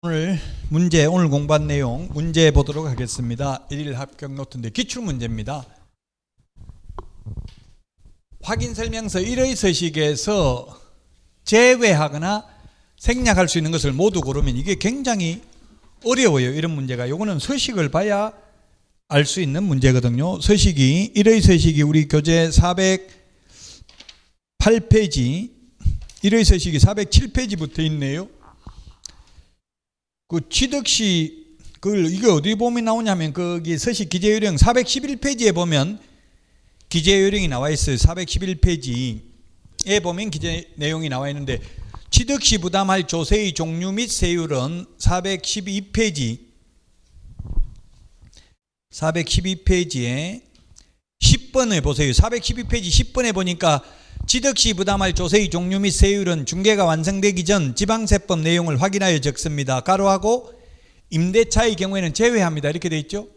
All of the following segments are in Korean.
오늘 공부한 내용 문제 보도록 하겠습니다. 1일 합격 노트인데 기출문제입니다. 확인 설명서 1의 서식에서 제외하거나 생략할 수 있는 것을 모두 고르면 이게 굉장히 어려워요. 이런 문제가. 요거는 서식을 봐야 알 수 있는 문제거든요. 서식이 1의 서식이 우리 교재 408페이지 1의 서식이 407페이지부터 있네요. 그 취득시 이게 어디 보면 나오냐면 거기 서식 기재요령 411페이지에 보면 기재요령이 나와 있어요. 411페이지에 보면 기재 내용이 나와 있는데 취득시 부담할 조세의 종류 및 세율은 412페이지에 10번에 보세요. 412페이지 10번에 보니까 취득시 부담할 조세의 종류 및 세율은 중개가 완성되기 전 지방세법 내용을 확인하여 적습니다. 가로하고 임대차의 경우에는 제외합니다. 이렇게 돼 있죠.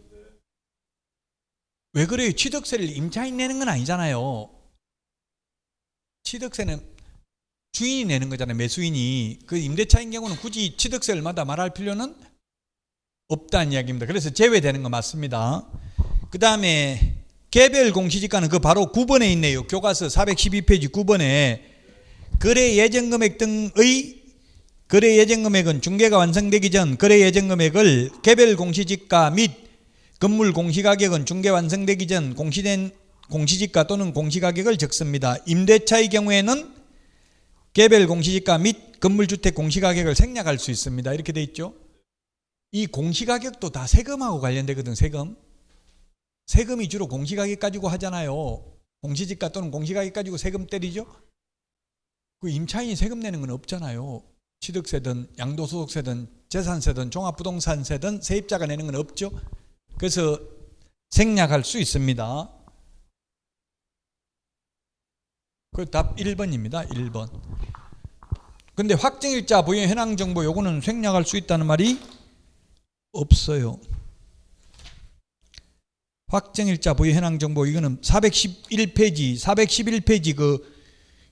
왜 그래요? 취득세를 임차인이 내는 건 아니잖아요. 취득세는 주인이 내는 거잖아요. 매수인이. 그 임대차인 경우는 굳이 취득세 얼마다 말할 필요는 없다는 이야기입니다. 그래서 제외되는 거 맞습니다. 그 다음에 개별 공시지가는 그 바로 9번에 있네요. 교과서 412페이지 9번에 거래 예정금액 등의 거래 예정금액은 중개가 완성되기 전 거래 예정금액을 개별 공시지가 및 건물 공시가격은 중개 완성되기 전 공시된 공시지가 또는 공시가격을 적습니다. 임대차의 경우에는 개별 공시지가 및 건물주택 공시가격을 생략할 수 있습니다. 이렇게 돼 있죠. 이 공시가격도 다 세금하고 관련되거든. 세금이 주로 공시가격 가지고 하잖아요. 공시지가 또는 공시가격 가지고 세금 때리죠. 그 임차인이 세금 내는 건 없잖아요. 취득세든 양도소득세든 재산세든 종합부동산세든 세입자가 내는 건 없죠. 그래서 생략할 수 있습니다. 그 답 1번입니다. 1번. 근데 확정일자 부여 현황정보 요거는 생략할 수 있다는 말이 없어요. 확정일자 부여 현황정보 이거는 411페이지 그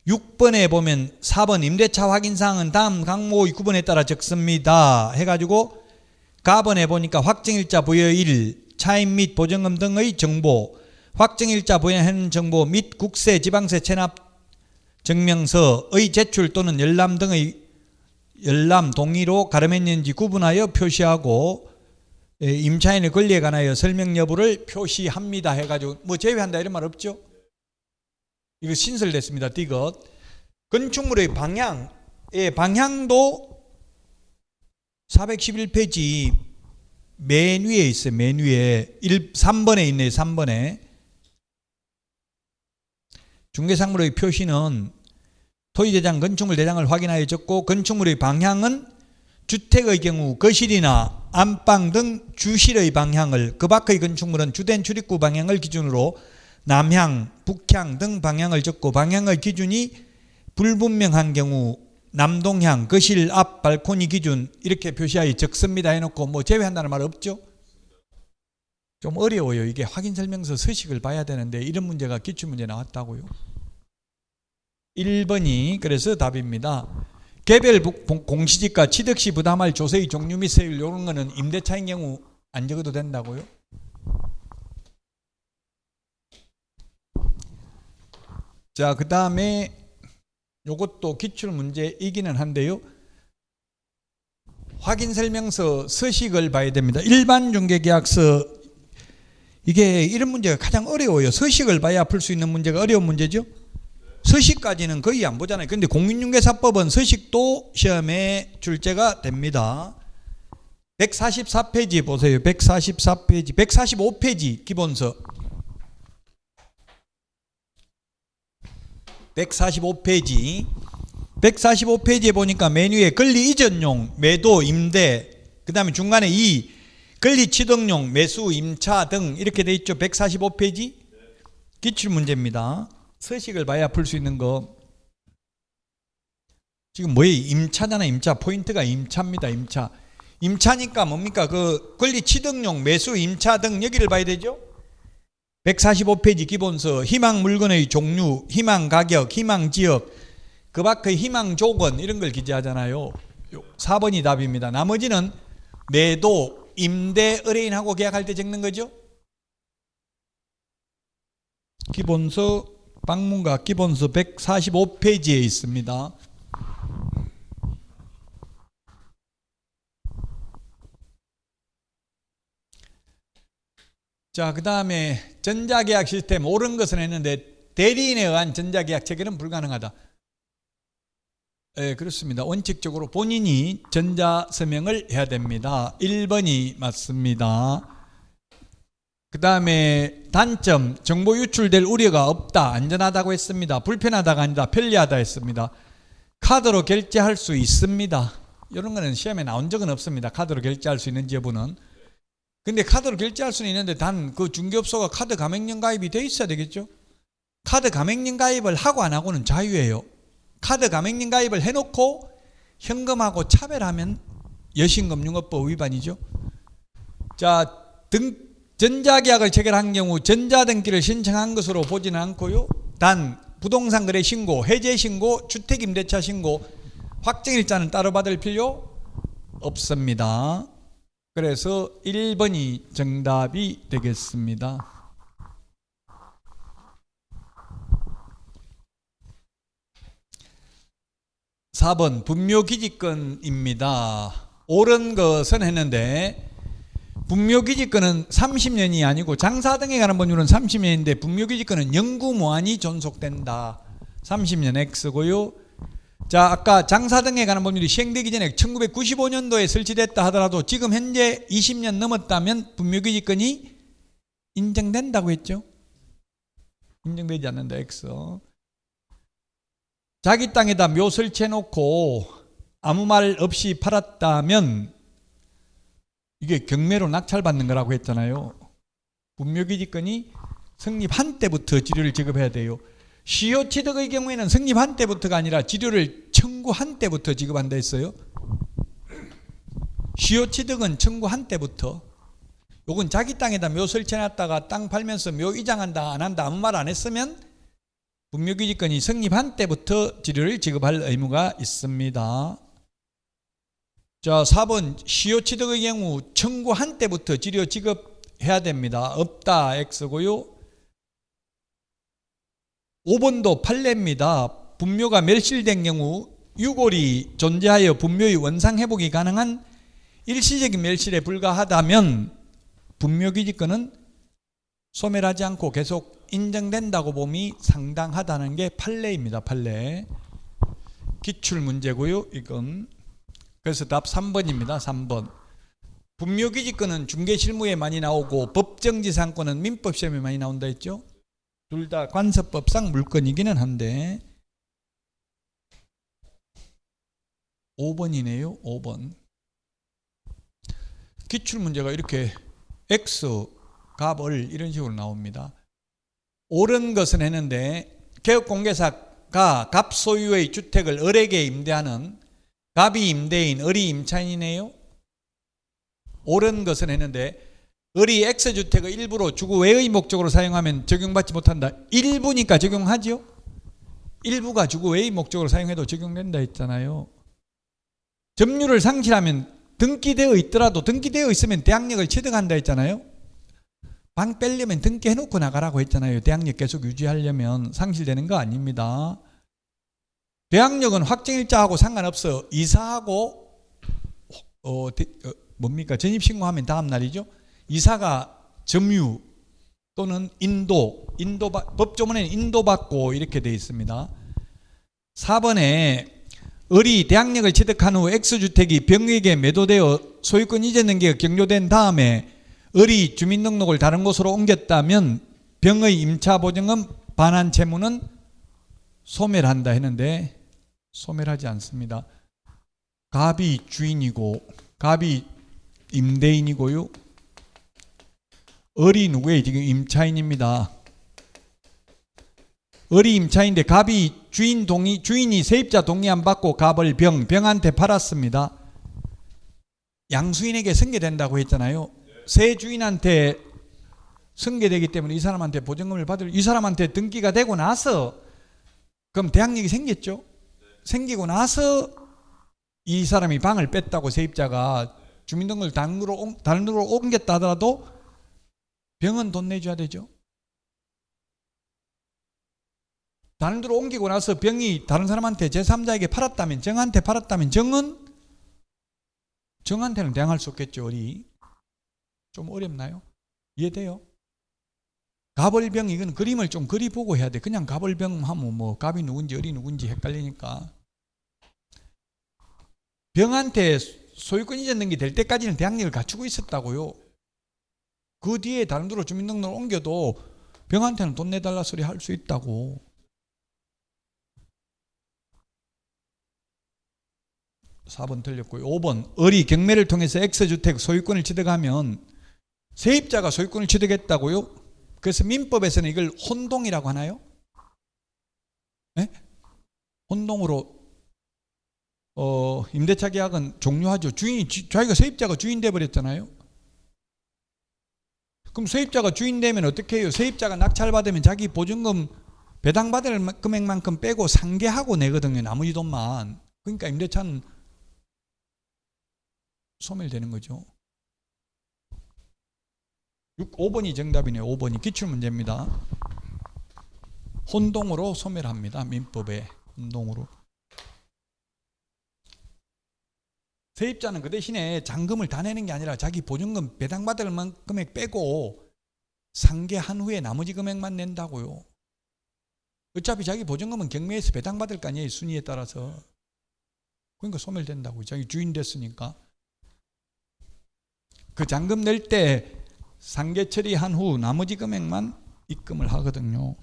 6번에 보면 4번 임대차 확인사항은 다음 항목의 9번에 따라 적습니다 해가지고 가번에 보니까 확정일자 부여일, 차임 및 보증금 등의 정보, 확정일자 부여 현황정보 및 국세, 지방세 체납 증명서의 제출 또는 열람 등의 열람 동의로 가름했는지 구분하여 표시하고 임차인의 권리에 관하여 설명 여부를 표시합니다 해가지고 뭐 제외한다 이런 말 없죠. 이거 신설됐습니다. 띠것. 건축물의 방향도 411페이지 맨 위에 있어요. 맨 위에 3번에 있네요. 3번에 중개상물의 표시는 토지대장, 건축물 대장을 확인하여 적고 건축물의 방향은 주택의 경우 거실이나 안방 등 주실의 방향을, 그 밖의 건축물은 주된 출입구 방향을 기준으로 남향, 북향 등 방향을 적고 방향의 기준이 불분명한 경우 남동향, 거실 앞 발코니 기준 이렇게 표시하여 적습니다 해놓고 뭐 제외한다는 말 없죠? 좀 어려워요. 이게 확인설명서 서식을 봐야 되는데 이런 문제가 기출문제 나왔다고요. 1번이 그래서 답입니다. 개별 공시지가 취득시 부담할 조세의 종류 및 세율 이런 거는 임대차인 경우 안 적어도 된다고요. 자, 그 다음에 요것도 기출문제이기는 한데요. 확인설명서 서식을 봐야 됩니다. 일반 중개계약서 이게 이런 문제가 가장 어려워요. 서식을 봐야 풀 수 있는 문제가 어려운 문제죠. 서식까지는 거의 안 보잖아요. 그런데 공인중개사법은 서식도 시험에 출제가 됩니다. 144페이지 보세요. 144페이지, 145페이지 기본서. 145페이지에 보니까 맨 위에 권리 이전용, 매도, 임대, 그 다음에 중간에 권리 취득용, 매수, 임차 등 이렇게 돼 있죠. 145페이지 기출문제입니다. 서식을 봐야 풀 수 있는 거. 지금 뭐예요? 임차잖아. 임차. 포인트가 임차입니다. 임차니까 뭡니까? 그 권리 취득용, 매수, 임차 등 여기를 봐야 되죠. 145페이지 기본서 희망 물건의 종류, 희망 가격, 희망 지역, 그 밖의 희망 조건 이런 걸 기재하잖아요. 4번이 답입니다. 나머지는 매도, 임대, 의뢰인하고 계약할 때 적는 거죠. 기본서 방문가 기본서 145페이지에 있습니다. 자, 그 다음에 전자계약 시스템 옳은 것은 했는데 대리인에 의한 전자계약 체결은 불가능하다. 네, 그렇습니다. 원칙적으로 본인이 전자서명을 해야 됩니다. 1번이 맞습니다. 그 다음에 단점, 정보 유출될 우려가 없다, 안전하다고 했습니다. 불편하다가 아니다, 편리하다 했습니다. 카드로 결제할 수 있습니다. 이런 거는 시험에 나온 적은 없습니다. 카드로 결제할 수 있는지 여부는. 근데 카드로 결제할 수는 있는데 단 그 중개업소가 카드 가맹령 가입이 돼 있어야 되겠죠. 카드 가맹령 가입을 하고 안 하고는 자유예요. 카드 가맹령 가입을 해놓고 현금하고 차별하면 여신금융업법 위반이죠. 자, 전자계약을 체결한 경우 전자등기를 신청한 것으로 보지는 않고요. 단 부동산 거래 신고, 해제 신고, 주택임대차 신고, 확정일자는 따로 받을 필요 없습니다. 그래서 1번이 정답이 되겠습니다. 4번 분묘기지권입니다. 옳은 것은 했는데 분묘기지권은 30년이 아니고 장사 등에 관한 법률은 30년인데 분묘기지권은 영구무한히 존속된다. 30년 X고요. 자, 아까 장사 등에 관한 법률이 시행되기 전에 1995년도에 설치됐다 하더라도 지금 현재 20년 넘었다면 분묘기지권이 인정된다고 했죠. 인정되지 않는다. X. 자기 땅에다 묘 설치해놓고 아무 말 없이 팔았다면 이게 경매로 낙찰받는 거라고 했잖아요. 분묘기지권이 성립한 때부터 지료를 지급해야 돼요. 시효취득의 경우에는 성립한 때부터가 아니라 지료를 청구한 때부터 지급한다 했어요. 시효취득은 청구한 때부터. 요건 자기 땅에다 묘 설치해놨다가 땅 팔면서 묘 이장한다 안 한다 아무 말 안 했으면 분묘기지권이 성립한 때부터 지료를 지급할 의무가 있습니다. 자, 4번 시효취득의 경우 청구한 때부터 지료 지급해야 됩니다. 없다 X고요. 5번도 판례입니다. 분묘가 멸실된 경우 유골이 존재하여 분묘의 원상회복이 가능한 일시적인 멸실에 불과하다면 분묘기지권은 소멸하지 않고 계속 인정된다고 봄이 상당하다는 게 판례입니다. 판례. 기출문제고요. 이건. 그래서 답 3번입니다. 3번. 분묘기지권은 중개실무에 많이 나오고 법정지상권은 민법시험에 많이 나온다 했죠. 둘 다 관습법상 물건이기는 한데 5번이네요. 5번. 기출문제가 이렇게 X 값을 이런 식으로 나옵니다. 옳은 것은 했는데 개업공개사가 갑 소유의 주택을 을에게 임대하는 갑이 임대인, 을이 임차인이네요. 옳은 것은 했는데 을이 X주택의 일부로 주거 외의 목적으로 사용하면 적용받지 못한다. 일부니까 적용하죠. 일부가 주거 외의 목적으로 사용해도 적용된다 했잖아요. 점유를 상실하면 등기되어 있더라도 등기되어 있으면 대항력을 취득한다 했잖아요. 방 빼려면 등기해놓고 나가라고 했잖아요. 대항력 계속 유지하려면. 상실되는 거 아닙니다. 대항력은 확정일자하고 상관없어. 이사하고 뭡니까? 전입신고하면 다음 날이죠. 이사가 점유 또는 법조문에는 인도받고 이렇게 되어 있습니다. 4번에 을이 대항력을 취득한 후 X주택이 병에게 매도되어 소유권 이전 등기가 격려된 다음에 을이 주민등록을 다른 곳으로 옮겼다면 병의 임차보증금 반환 채무는 소멸한다 했는데 소멸하지 않습니다. 갑이 주인이고 갑이 임대인이고요. 을이 누구예요? 지금 임차인입니다. 을이 임차인인데 갑이 주인이 세입자 동의 안 받고 갑을 병한테 팔았습니다. 양수인에게 승계된다고 했잖아요. 새 주인한테 승계되기 때문에 이 사람한테 보증금을 이 사람한테 등기가 되고 나서 그럼 대항력이 생겼죠. 생기고 나서 이 사람이 방을 뺐다고 세입자가 주민등록을 다른 데로 옮겼다 하더라도 병은 돈 내줘야 되죠. 다른 데로 옮기고 나서 병이 다른 사람한테 제3자에게 팔았다면, 정한테 팔았다면 정한테는 대항할 수 없겠죠. 좀 어렵나요? 이해돼요? 갑을병, 이건 그림을 좀 그리보고 해야 돼. 그냥 갑을병 하면 뭐 갑이 누군지 을이 누군지 헷갈리니까. 병한테 소유권 이전 등기 될 때까지는 대항력을 갖추고 있었다고요. 그 뒤에 다른 데로 주민등록을 옮겨도 병한테는 돈 내달라 소리 할 수 있다고. (4번) 틀렸고요. (5번) 을이 경매를 통해서 X주택 소유권을 취득하면 세입자가 소유권을 취득했다고요? 그래서 민법에서는 이걸 혼동이라고 하나요? 네? 혼동으로 임대차 계약은 종료하죠. 자기가 세입자가 주인 돼버렸잖아요. 그럼 세입자가 주인 되면 어떻게 해요? 세입자가 낙찰받으면 자기 보증금 배당받을 금액만큼 빼고 상계하고 내거든요. 나머지 돈만. 그러니까 임대차는 소멸되는 거죠. 5번이 정답이네요. 5번이 기출문제입니다. 혼동으로 소멸합니다. 민법에 혼동으로. 세입자는 그 대신에 잔금을 다 내는 게 아니라 자기 보증금 배당받을 금액 빼고 상계한 후에 나머지 금액만 낸다고요. 어차피 자기 보증금은 경매에서 배당받을 거 아니에요. 순위에 따라서. 그러니까 소멸된다고요. 자기 주인 됐으니까. 그 잔금 낼 때 상계 처리한 후 나머지 금액만 입금을 하거든요.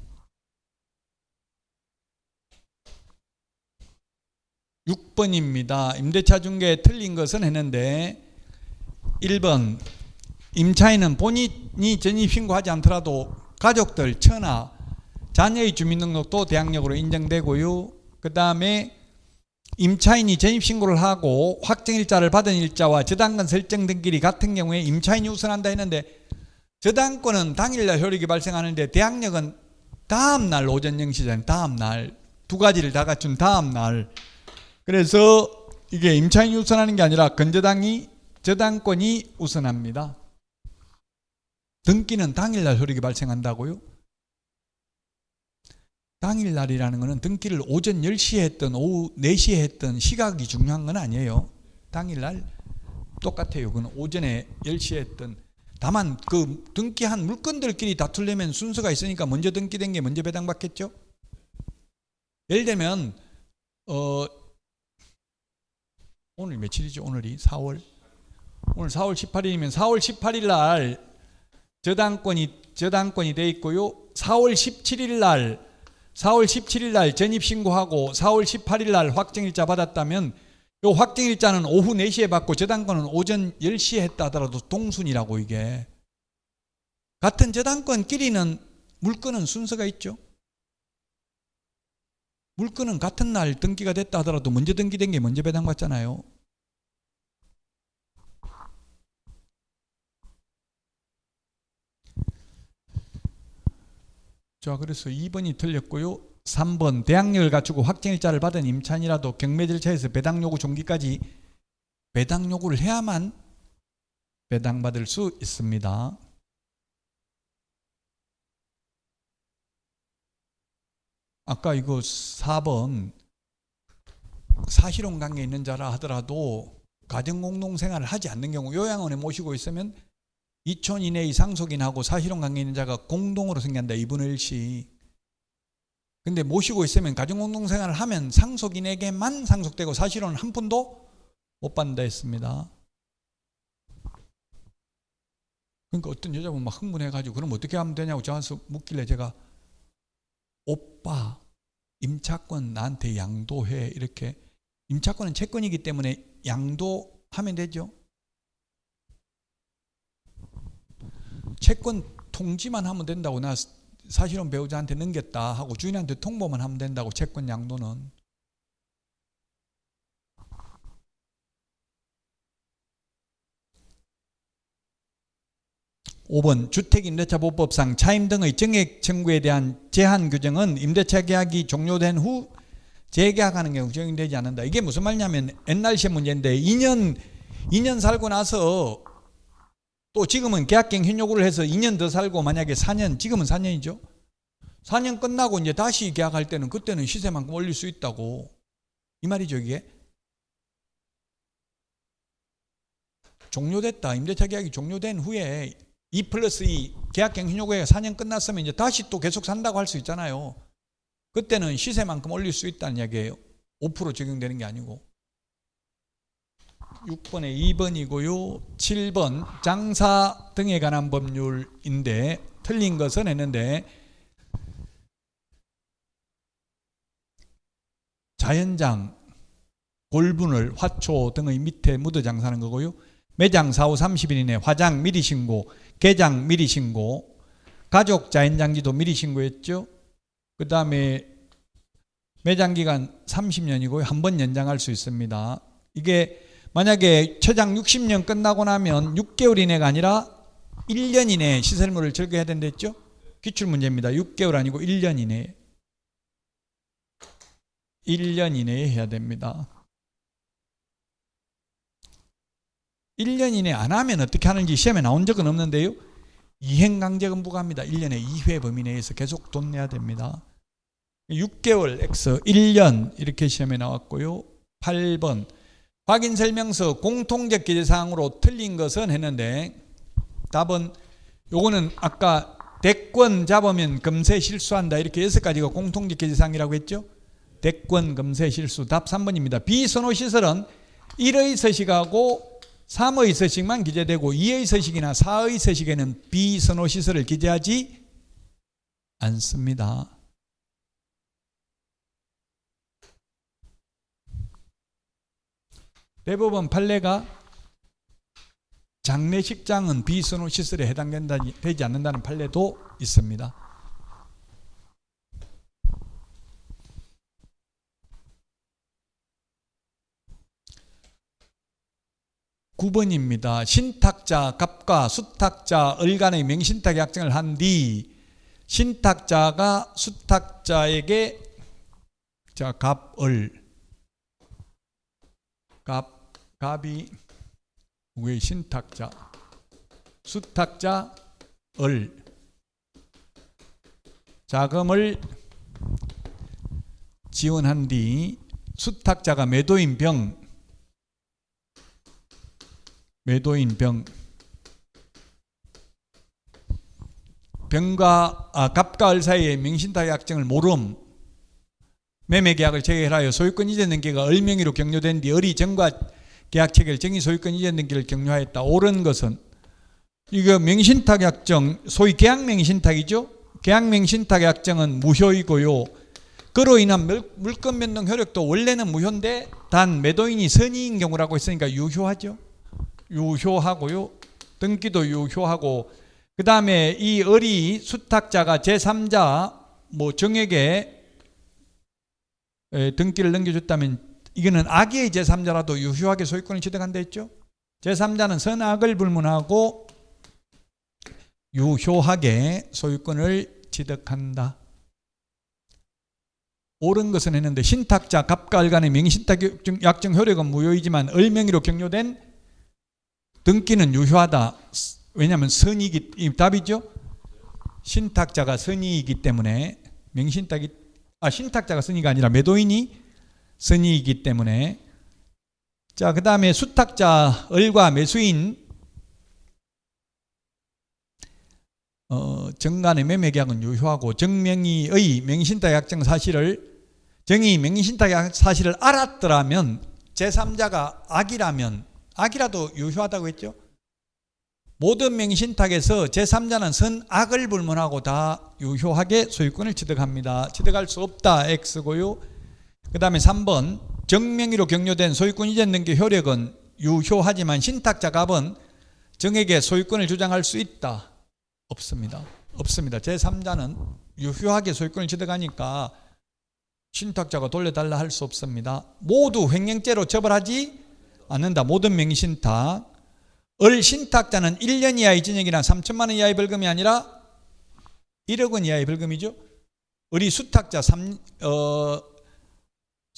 6번입니다. 임대차 중개 틀린 것은 했는데 1번 임차인은 본인이 전입신고하지 않더라도 가족들, 처나, 자녀의 주민등록도 대항력으로 인정되고요. 그 다음에 임차인이 전입신고를 하고 확정일자를 받은 일자와 저당권 설정 등기일이 같은 경우에 임차인이 우선한다 했는데 저당권은 당일날 효력이 발생하는데 대항력은 다음날 오전 0시잖아요. 다음날. 두 가지를 다 갖춘 다음날. 그래서 이게 임차인이 우선하는 게 아니라 저당권이 우선합니다. 등기는 당일날 효력이 발생한다고요? 당일날이라는 것은 등기를 오전 10시에 했든 오후 4시에 했든 시각이 중요한 건 아니에요. 당일날 똑같아요. 그건 오전에 10시에 했든. 다만 그 등기한 물건들끼리 다투려면 순서가 있으니까 먼저 등기된 게 먼저 배당받겠죠. 예를 들면 오늘 며칠이죠? 오늘이 4월. 오늘 4월 18일이면 4월 18일 날 저당권이 돼 있고요. 4월 17일 날 전입 신고하고 4월 18일 날 확정일자 받았다면 요 확정일자는 오후 4시에 받고 저당권은 오전 10시에 했다 하더라도 동순이라고. 이게 같은 저당권끼리는 물건은 순서가 있죠. 물건은 같은 날 등기가 됐다 하더라도 먼저 등기된 게 먼저 배당받잖아요. 자, 그래서 2번이 틀렸고요. 3번 대항력을 갖추고 확정일자를 받은 임차인이라도 경매 절차에서 배당 요구 종기까지 배당 요구를 해야만 배당받을 수 있습니다. 아까 이거 4번 사실혼 관계에 있는 자라 하더라도 가정공동생활을 하지 않는 경우 요양원에 모시고 있으면 2촌 이내의 상속인하고 사실혼 관계에 있는 자가 공동으로 생긴다. 2분의 1씩. 근데 모시고 있으면 가정공동생활을 하면 상속인에게만 상속되고 사실혼은 한 푼도 못 받는다 했습니다. 그러니까 어떤 여자분 막 흥분해가지고 그럼 어떻게 하면 되냐고 저한테 묻길래 제가 오빠 임차권 나한테 양도해. 이렇게. 임차권은 채권이기 때문에 양도하면 되죠. 채권 통지만 하면 된다고. 나 사실혼 배우자한테 넘겼다 하고 주인한테 통보만 하면 된다고. 채권 양도는. (5번) 주택임대차보법상 차임 등의 정액 청구에 대한 제한 규정은 임대차 계약이 종료된 후 재계약하는 경우 적용되지 않는다. 이게 무슨 말이냐면 옛날 시험 문제인데 2년 살고 나서 또 지금은 계약갱신 요구를 해서 2년 더 살고 만약에 4년, 지금은 4년이죠. 4년 끝나고 이제 다시 계약할 때는 그때는 시세만큼 올릴 수 있다고. 이 말이죠, 이게. 종료됐다. 임대차 계약이 종료된 후에 2+2 계약갱신 요구가 4년 끝났으면 이제 다시 또 계속 산다고 할 수 있잖아요. 그때는 시세만큼 올릴 수 있다는 이야기예요. 5% 적용되는 게 아니고. 6번에 2번이고요. 7번 장사 등에 관한 법률인데 틀린 것은 했는데 자연장, 골분을, 화초 등의 밑에 묻어 장사하는 거고요. 매장 사후 30일 이내 화장 미리 신고, 개장 미리 신고, 가족 자연장지도 미리 신고했죠. 그 다음에 매장 기간 30년이고요. 한 번 연장할 수 있습니다. 이게 만약에 최장 60년 끝나고 나면 6개월 이내가 아니라 1년 이내에 시설물을 철거해야 된댔죠. 기출문제입니다. 6개월 아니고 1년 이내에. 1년 이내에 해야 됩니다. 1년 이내 안 하면 어떻게 하는지 시험에 나온 적은 없는데요. 이행강제금 부과합니다. 1년에 2회 범위 내에서 계속 돈 내야 됩니다. 6개월 X 1년 이렇게 시험에 나왔고요. 8번 확인설명서 공통적 기재사항으로 틀린 것은 했는데 답은 요거는 아까 대권 잡으면 금세 실수한다 이렇게 6가지가 공통적 기재사항이라고 했죠. 대권 금세 실수. 답 3번입니다. 비선호 시설은 1의 서식하고 3의 서식만 기재되고 2의 서식이나 4의 서식에는 비선호 시설을 기재하지 않습니다. 대법원 판례가 장례식장은 비선호 시설에 해당되지 않는다는 판례도 있습니다. 9번입니다. 신탁자 갑과 수탁자 을 간의 명신탁 약정을 한 뒤 신탁자가 수탁자에게 자 갑을 갑이 왜 신탁자 수탁자 을 자금을 지원한 뒤 수탁자가 매도인 병과 갑과 을 사이의 명신탁 약정을 모름 매매계약을 체결하여 소유권 이전 등기가 을 명의로 격려된 뒤 을이 정과 계약 체결 정의 소유권 이전 등기를 격려하였다. 옳은 것은 이거 명신탁 약정 소위 계약명신탁이죠. 계약명신탁 약정은 무효이고요. 그로 인한 물권 변동 효력도 원래는 무효인데 단 매도인이 선의인 경우라고 했으니까 유효하죠. 유효하고요. 등기도 유효하고 그 다음에 이 을이 수탁자가 제3자 뭐 정액에 등기를 넘겨줬다면 이거는 악의 제3자라도 유효하게 소유권을 취득한다 했죠. 제3자는 선악을 불문하고 유효하게 소유권을 취득한다. 옳은 것은 했는데 신탁자 갑과 을 간의 명신탁 약정 효력은 무효이지만 을 명의로 격려된 등기는 유효하다. 왜냐하면 선이기 답이죠. 신탁자가 선이이기 때문에 신탁자가 선이가 아니라 매도인이 선이이기 때문에 자 그 다음에 수탁자 을과 매수인 정간의 매매계약은 유효하고 정명의의 명신탁 약정 사실을 정의 명신탁 사실을 알았더라면 제3자가 악이라도 유효하다고 했죠. 모든 명신탁에서 제3자는 선악을 불문하고 다 유효하게 소유권을 취득합니다. 취득할 수 없다 X고요. 그 다음에 3번 정명의로 격려된 소유권 이전 등기 효력은 유효하지만 신탁자 갑은 정에게 소유권을 주장할 수 있다. 없습니다. 제3자는 유효하게 소유권을 취득하니까 신탁자가 돌려달라 할 수 없습니다. 모두 횡령죄로 처벌하지 않는다. 모든 명신탁 을 신탁자는 1년 이하의 징역이나 3천만 원 이하의 벌금이 아니라 1억 원 이하의 벌금이죠. 을이 수탁자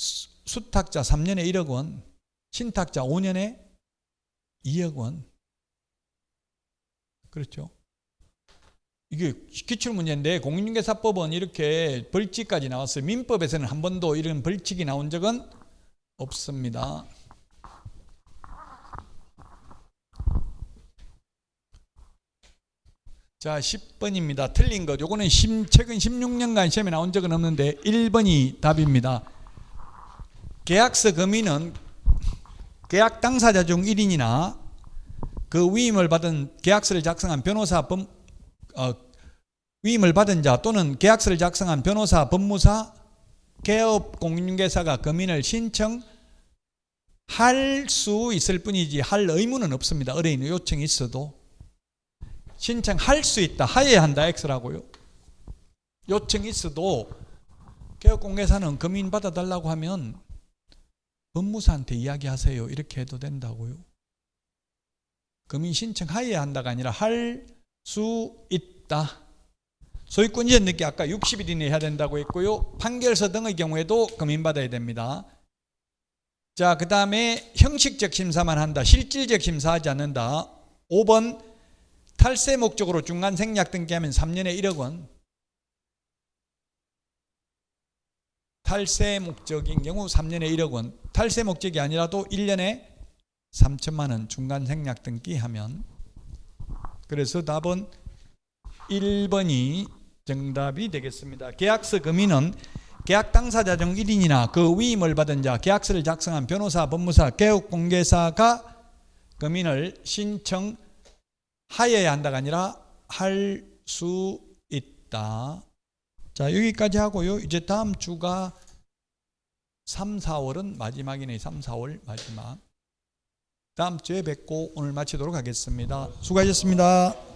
수탁자 3년에 1억 원, 신탁자 5년에 2억 원. 그렇죠. 이게 기출문제인데 공인중개사법은 이렇게 벌칙까지 나왔어요. 민법에서는 한 번도 이런 벌칙이 나온 적은 없습니다. 자, 10번입니다. 틀린 것. 요거는 최근 16년간 시험에 나온 적은 없는데 1번이 답입니다. 계약서 금의는 계약 당사자 중 1인이나 그 위임을 받은 계약서를 작성한 변호사 위임을 받은 자 또는 계약서를 작성한 변호사, 법무사, 개업 공인중개사가 금인을 신청할 수 있을 뿐이지 할 의무는 없습니다. 의뢰인 요청이 있어도 신청할 수 있다. 하여야 한다. X라고요. 요청이 있어도 개업 공개사는 금인 받아달라고 하면 법무사한테 이야기하세요. 이렇게 해도 된다고요. 금인 신청하여야 한다가 아니라 할 수 있다. 소유권 이전 늦게 아까 60일 이내에 해야 된다고 했고요. 판결서 등의 경우에도 금인받아야 됩니다. 자, 그 다음에 형식적 심사만 한다. 실질적 심사하지 않는다. 5번 탈세 목적으로 중간 생략 등기하면 3년에 1억 원. 탈세 목적인 경우 3년에 1억 원. 탈세 목적이 아니라도 1년에 3천만 원 중간 생략 등기하면. 그래서 답은 1번이 정답이 되겠습니다. 계약서 금인은 계약 당사자 중 1인이나 그 위임을 받은 자, 계약서를 작성한 변호사, 법무사, 개업공개사가 금인을 신청하여야 한다가 아니라 할 수 있다. 자, 여기까지 하고요. 이제 다음 주가 3, 4월은 마지막이네. 3, 4월 마지막. 다음 주에 뵙고 오늘 마치도록 하겠습니다. 수고하셨습니다.